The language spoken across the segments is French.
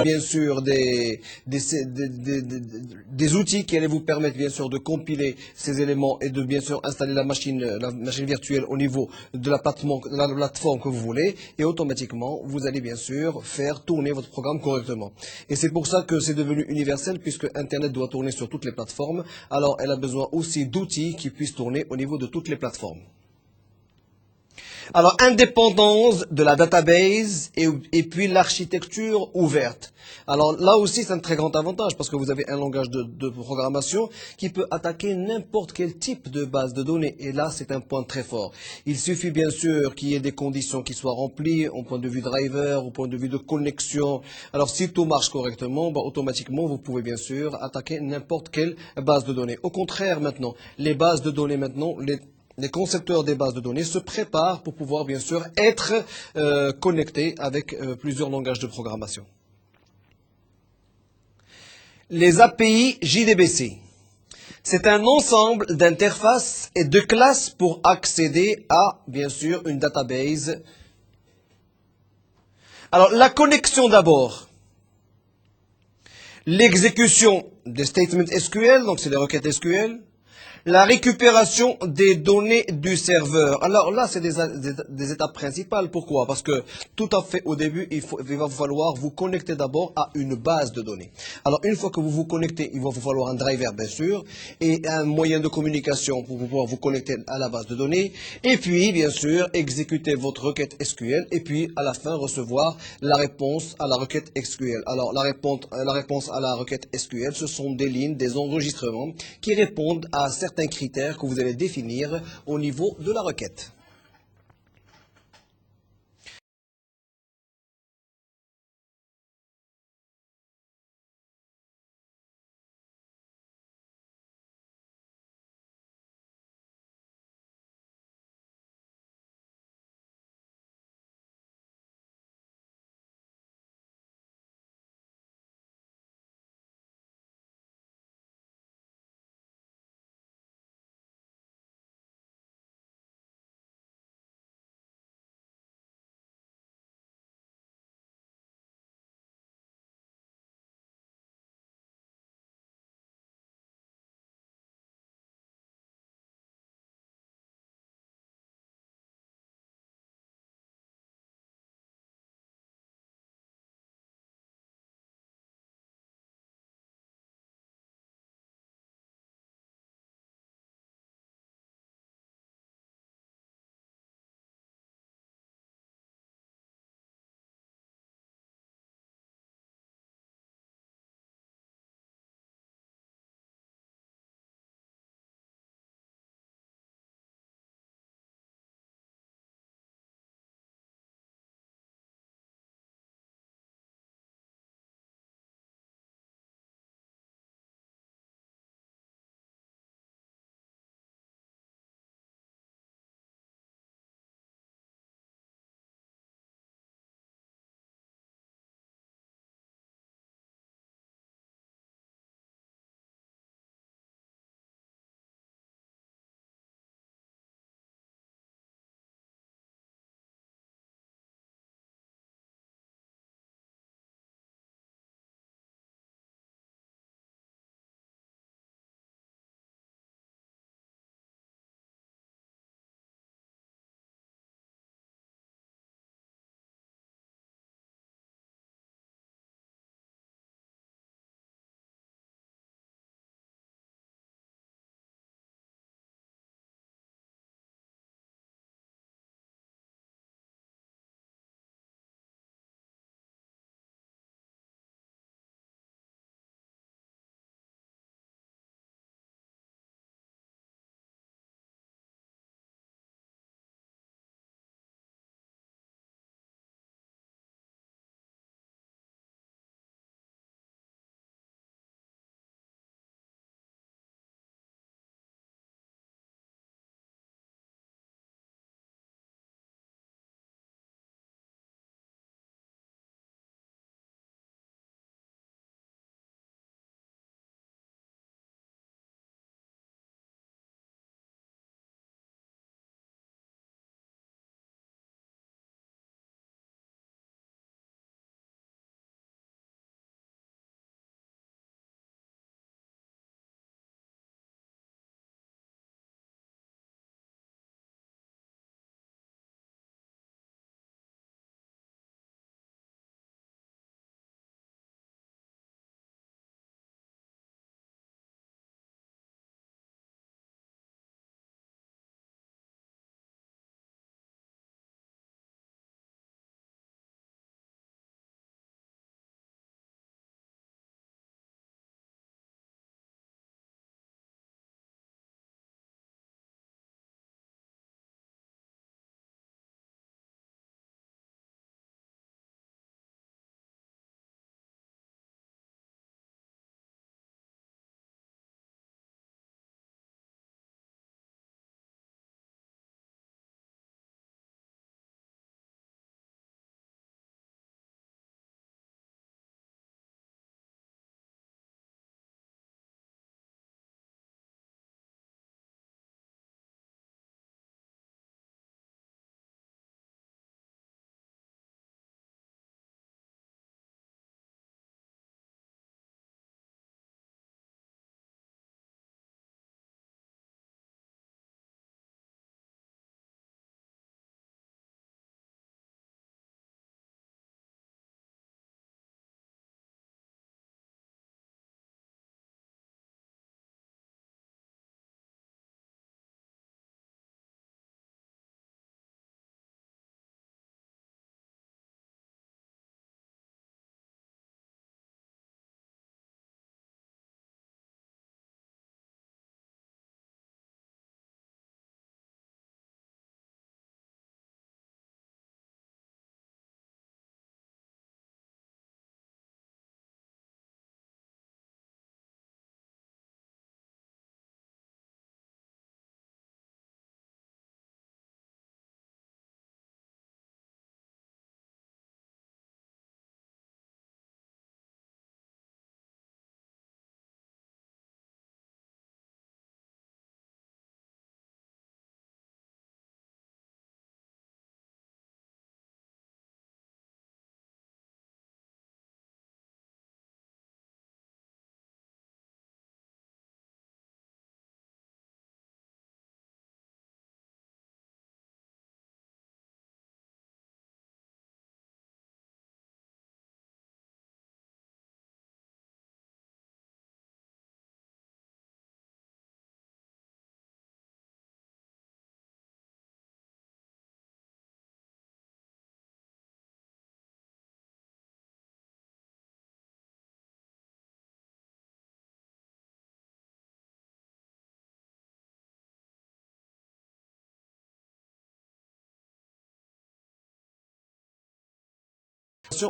Bien sûr des outils qui allaient vous permettre bien sûr de compiler ces éléments et de bien sûr installer la machine virtuelle au niveau de la plateforme que vous voulez et automatiquement vous allez bien sûr faire tourner votre programme correctement. Et c'est pour ça que c'est devenu universel puisque Internet doit tourner sur toutes les plateformes. Alors elle a besoin aussi d'outils qui puissent tourner au niveau de toutes les plateformes. Alors, indépendance de la database et puis l'architecture ouverte. Alors là aussi, c'est un très grand avantage parce que vous avez un langage de programmation qui peut attaquer n'importe quel type de base de données. Et là, c'est un point très fort. Il suffit bien sûr qu'il y ait des conditions qui soient remplies au point de vue driver, au point de vue de connexion. Alors, si tout marche correctement, bah, automatiquement, vous pouvez bien sûr attaquer n'importe quelle base de données. Au contraire, maintenant, les bases de données maintenant, les concepteurs des bases de données se préparent pour pouvoir bien sûr être connectés avec plusieurs langages de programmation. Les API JDBC. C'est un ensemble d'interfaces et de classes pour accéder à, bien sûr, une database. Alors, la connexion d'abord. L'exécution des statements SQL, donc c'est des requêtes SQL. La récupération des données du serveur. Alors là, c'est des étapes principales. Pourquoi? Parce que tout à fait au début, il va falloir vous connecter d'abord à une base de données. Alors une fois que vous vous connectez, il va vous falloir un driver, bien sûr, et un moyen de communication pour pouvoir vous connecter à la base de données. Et puis, bien sûr, exécuter votre requête SQL et puis à la fin recevoir la réponse à la requête SQL. Alors la réponse à la requête SQL, ce sont des lignes, des enregistrements qui répondent à certains critères que vous allez définir au niveau de la requête.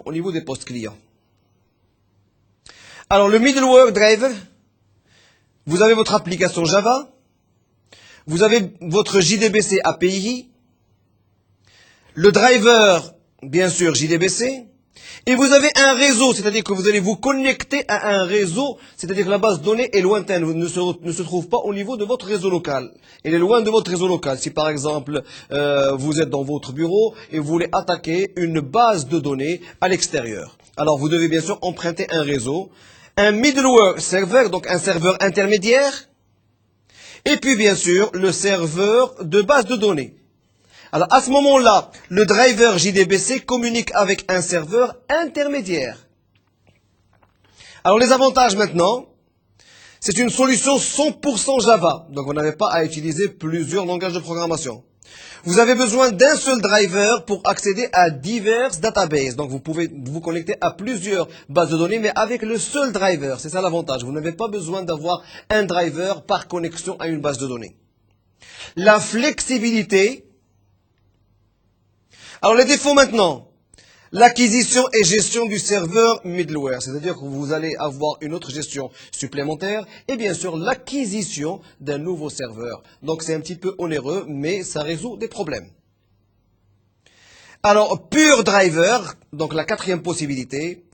au niveau des postes clients. Alors, le middleware driver, vous avez votre application Java, vous avez votre JDBC API, le driver, bien sûr, JDBC, et vous avez un réseau, c'est-à-dire que vous allez vous connecter à un réseau, c'est-à-dire que la base de données est lointaine, ne se trouve pas au niveau de votre réseau local. Elle est loin de votre réseau local. Si par exemple, vous êtes dans votre bureau et vous voulez attaquer une base de données à l'extérieur. Alors vous devez bien sûr emprunter un réseau, un middleware server, donc un serveur intermédiaire, et puis bien sûr le serveur de base de données. Alors à ce moment-là, le driver JDBC communique avec un serveur intermédiaire. Alors les avantages maintenant, c'est une solution 100% Java, donc vous n'avez pas à utiliser plusieurs langages de programmation. Vous avez besoin d'un seul driver pour accéder à diverses databases. Donc vous pouvez vous connecter à plusieurs bases de données, mais avec le seul driver. C'est ça l'avantage. Vous n'avez pas besoin d'avoir un driver par connexion à une base de données. La flexibilité. Alors les défauts maintenant. L'acquisition et gestion du serveur middleware, c'est-à-dire que vous allez avoir une autre gestion supplémentaire et bien sûr l'acquisition d'un nouveau serveur. Donc c'est un petit peu onéreux, mais ça résout des problèmes. Alors, Pure Driver, donc la quatrième possibilité,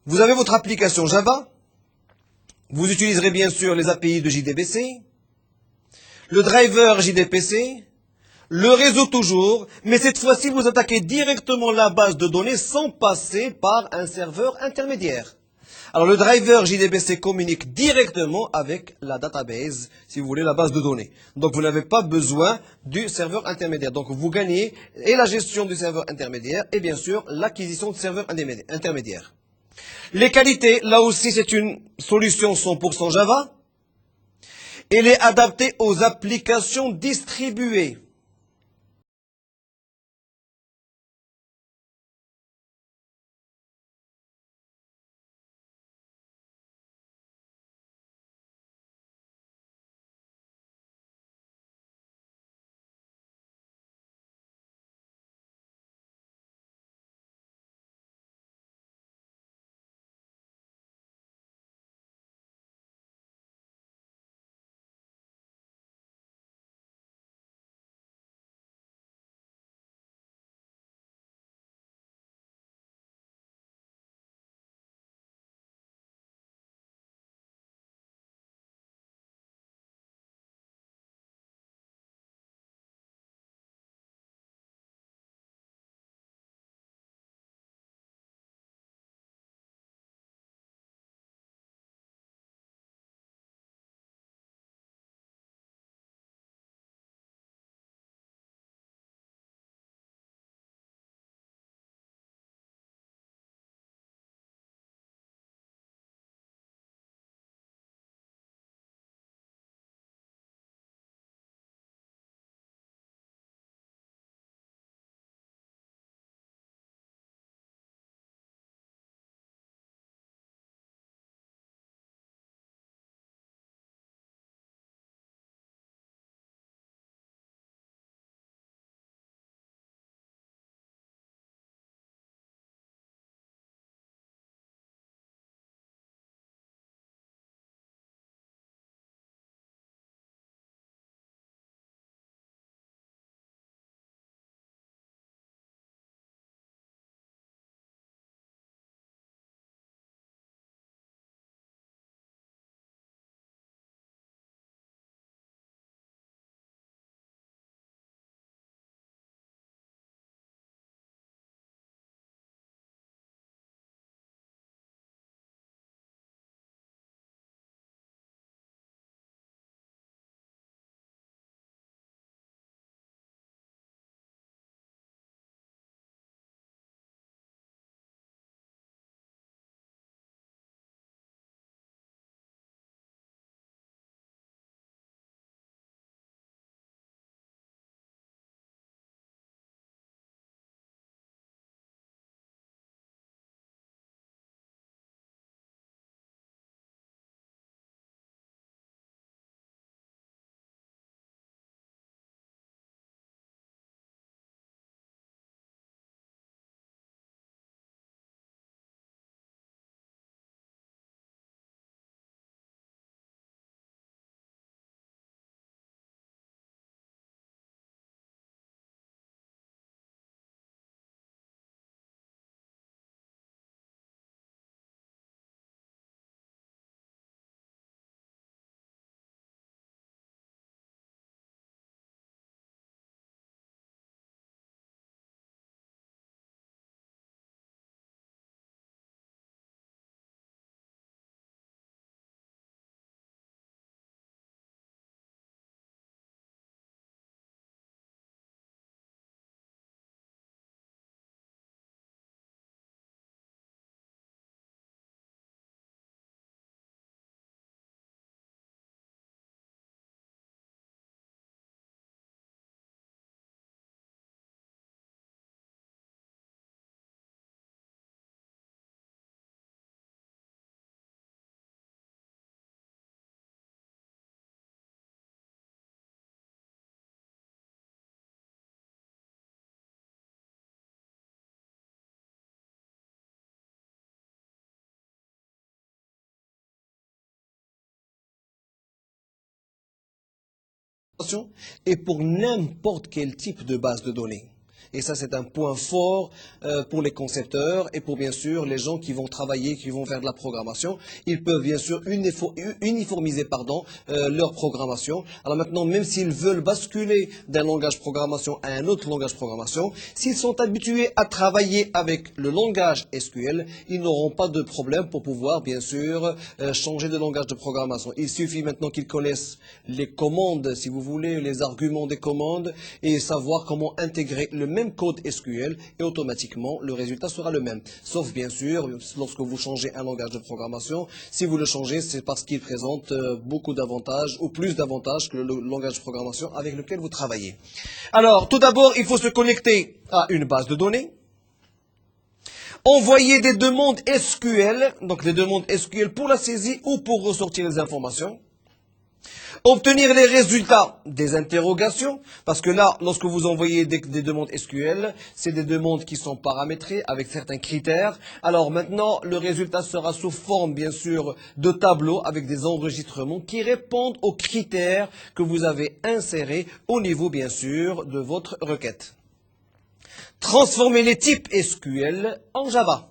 vous avez votre application Java, vous utiliserez bien sûr les API de JDBC, le driver JDPC, le réseau toujours, mais cette fois-ci, vous attaquez directement la base de données sans passer par un serveur intermédiaire. Alors, le driver JDBC communique directement avec la database, si vous voulez, la base de données. Donc, vous n'avez pas besoin du serveur intermédiaire. Donc, vous gagnez et la gestion du serveur intermédiaire et bien sûr l'acquisition de serveur intermédiaire. Les qualités, là aussi, c'est une solution 100% Java. Elle est adaptée aux applications distribuées. et pour n'importe quel type de base de données. Et ça, c'est un point fort pour les concepteurs et pour bien sûr les gens qui vont travailler, qui vont faire de la programmation. Ils peuvent bien sûr uniformiser leur programmation. Alors maintenant, même s'ils veulent basculer d'un langage de programmation à un autre langage de programmation, s'ils sont habitués à travailler avec le langage SQL, ils n'auront pas de problème pour pouvoir bien sûr changer de langage de programmation. Il suffit maintenant qu'ils connaissent les commandes, si vous voulez, les arguments des commandes et savoir comment intégrer le même code SQL et automatiquement le résultat sera le même. Sauf bien sûr, lorsque vous changez un langage de programmation, si vous le changez, c'est parce qu'il présente beaucoup d'avantages ou plus d'avantages que le langage de programmation avec lequel vous travaillez. Alors, tout d'abord, il faut se connecter à une base de données. Envoyer des demandes SQL, donc des demandes SQL pour la saisie ou pour ressortir les informations. Obtenir les résultats des interrogations, parce que là, lorsque vous envoyez des demandes SQL, c'est des demandes qui sont paramétrées avec certains critères. Alors maintenant, le résultat sera sous forme, bien sûr, de tableaux avec des enregistrements qui répondent aux critères que vous avez insérés au niveau, bien sûr, de votre requête. Transformer les types SQL en Java.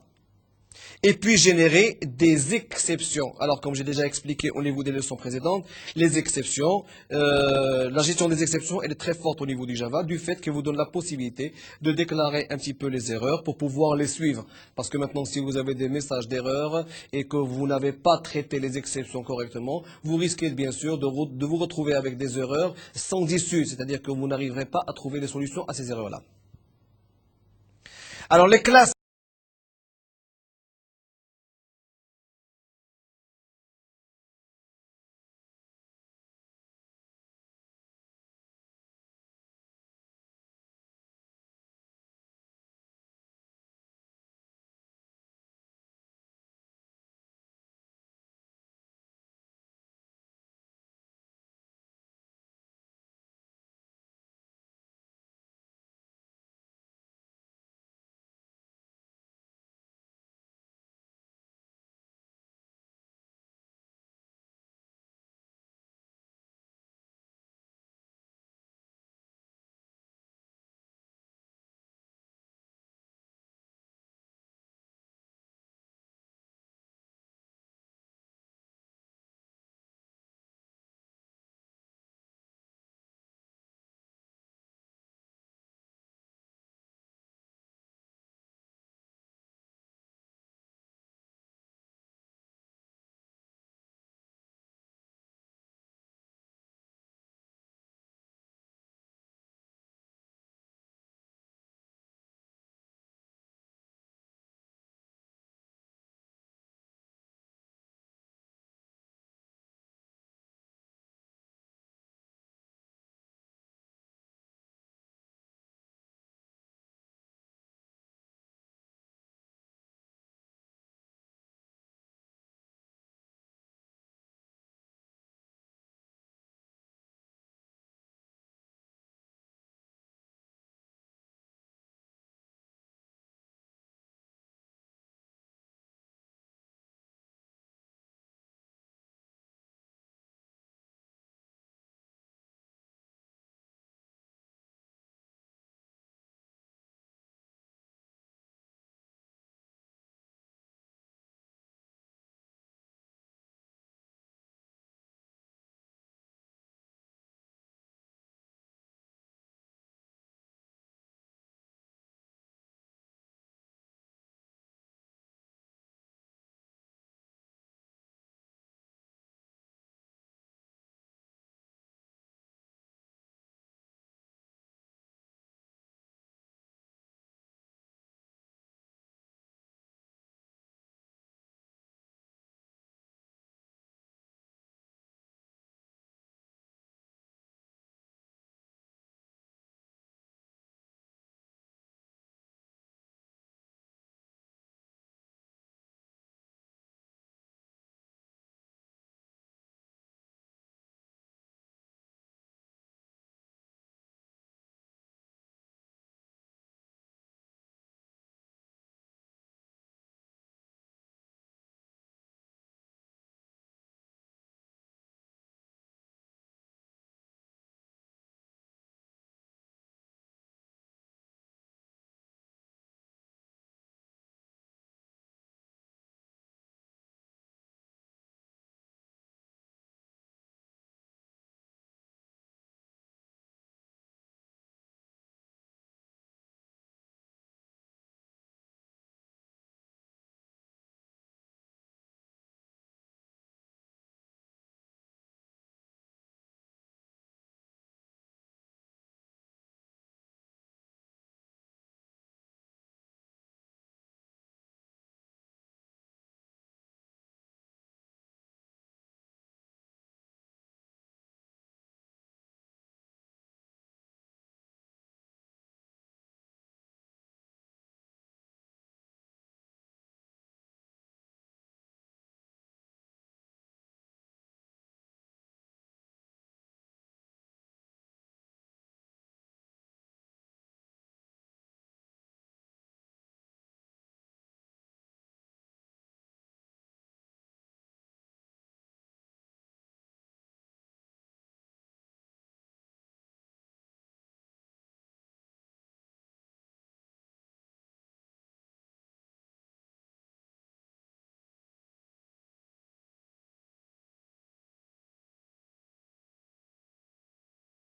Et puis générer des exceptions. Alors, comme j'ai déjà expliqué au niveau des leçons précédentes, les exceptions, la gestion des exceptions, elle est très forte au niveau du Java, du fait qu'elle vous donne la possibilité de déclarer un petit peu les erreurs pour pouvoir les suivre. Parce que maintenant, si vous avez des messages d'erreur et que vous n'avez pas traité les exceptions correctement, vous risquez bien sûr de vous retrouver avec des erreurs sans issue, c'est-à-dire que vous n'arriverez pas à trouver des solutions à ces erreurs-là. Alors, les classes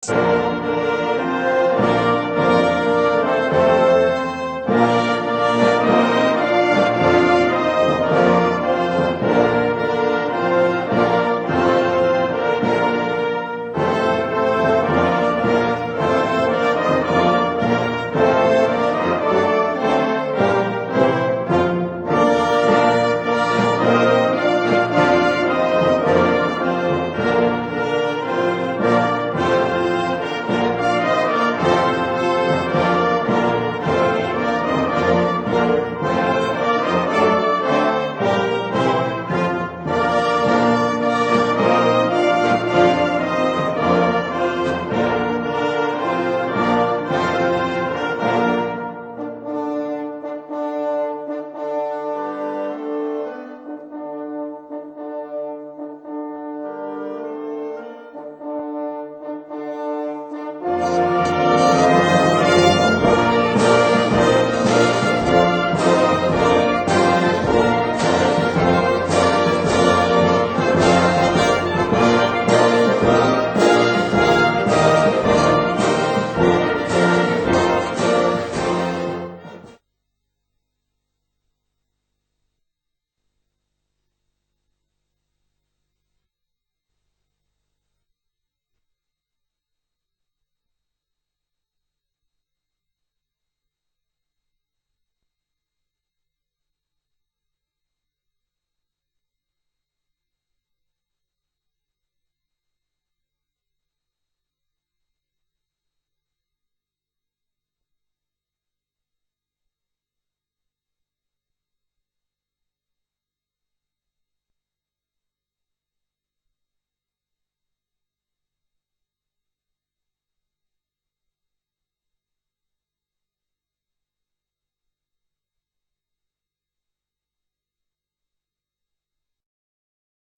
Merci.